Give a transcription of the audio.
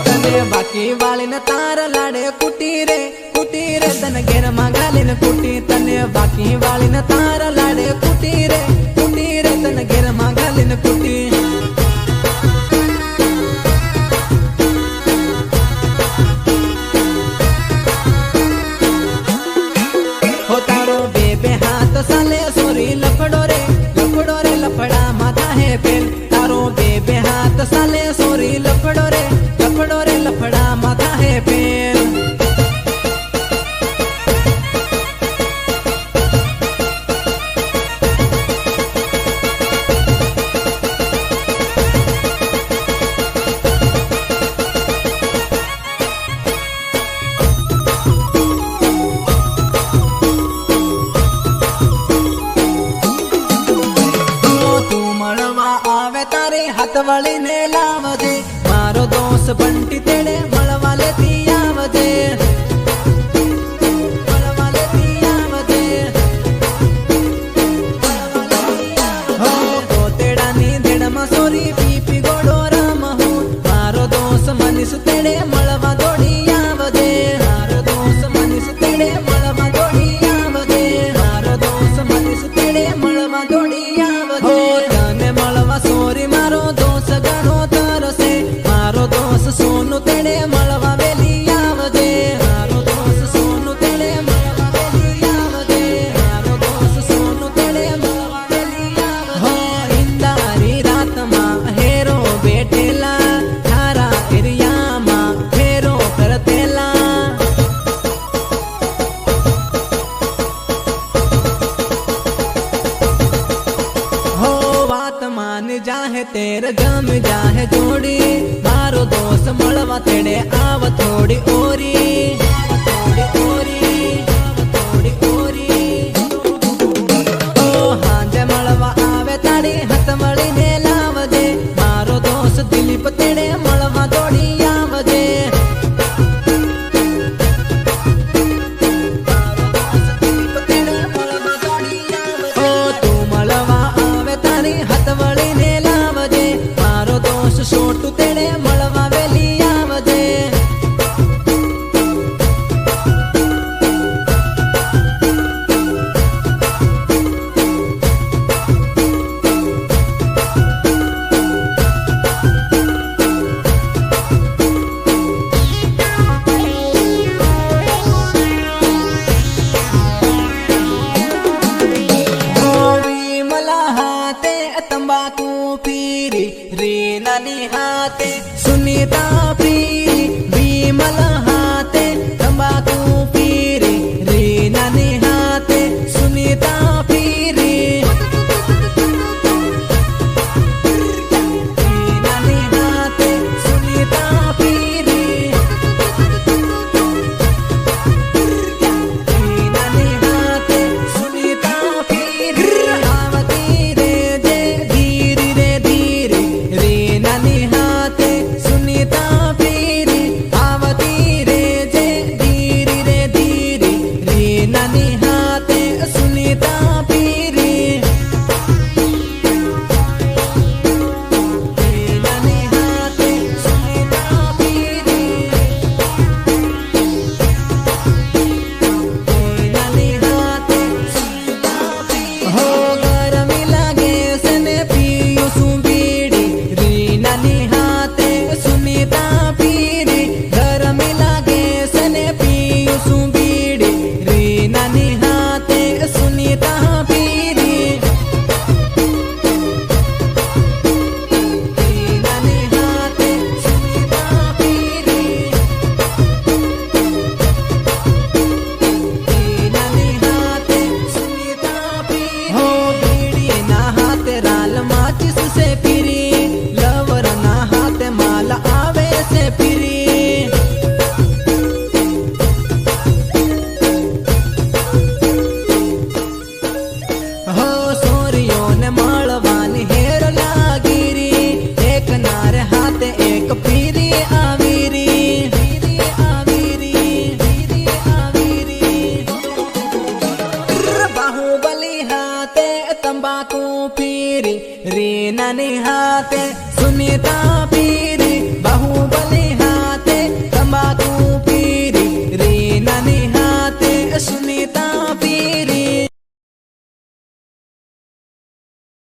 तने बाकी वाली न तार लाडे कुटी रे तन घेर मागाली न कुटी तने बाकी वाली न तार लाडे कुटी रे तन घेर मागाली न कुटी हो तारो बेबे हाथ साले सोरी लफड़ो रे लफड़ा माथा है फेल तारो बेबे हाथ साले सोरी लफड़ो रे लफड़ा माथा है फेल हाथवाली ने लावजे मारो दोस्त बंटी तेड़े मळवाले थी आवजे हो तो तेड़ा नी देड़ मसोरी पीपी गोड़ो राम हो मारो दोस्त मनीष तेड़े मळवा दौड़ी आवजे मारो दोस्त मनीष तेड़े मळवा दौड़ी आवजे मारो दोस्त मनीष तेड़े मळवा दौड़ी आवजे तने मळवा सोरी मारो दोस्त गणो तरसे मारो दोस्त सोनू तेड़े मळवा वेली आवजे मारो दोस्त सोनू तेड़े मळवा वेली आवजे मारो दोस्त सोनू तेड़े मळवा वेली आवजे हो इंदारी रात मां हेरो बेठेला थारा एरिया मां हेरो करतेला हो बात मान जाहे तेरे जम जाहे जोड़ी मारो दोस्त मळवा तेड़े आव थोड़ी ओरी ओ हांजे मळवा आवे ताड़ी हथमळी ने लावजे मारो दोस्त दिलीप तेड़े मळवा दौड़ी आवजे ओ तू मळवा आवे ताड़ी हथमळी ने लावजे मारो दोस्त छोटू तेड़े मळवा वेली आवजे मला हाते तंबाकू पीरी रीना निहाते सुनीता पीरी बीमल हाते तंबाकू पीरी रीना निहाते सुनीता पीरी रीना निहाते सुनीता पीरी रीना निहाते सुनीता पीरी सुनीता पीरी आवती रे जे धीरे रे धीरे रे नानी हाथे सुनीता पीरी रे नानी हाथे सुनीता पीरी रे नानी हाथे सुनीता पीरी हो गरमी लागे सने पियो सुबीड़ी रे नानी हाथे सुनीता पीरी गरमी लागे सने पियो सुबीड़ी रे नानी हाथे सुनीता पीरी रे नानी हाथे सुनीता पीरी रे नानी हाथे सुनीता पीरी हो बीड़ी ना हाथे राल माचिस से फिरी लवर ना हाथे माला आवे से फिरी हो सोरियों ने मालवानी हेर लागिरी एक नारे हाथे एक पीरी आवीरी बाहुबली हाथे तंबाकू पीरी रीना निहाते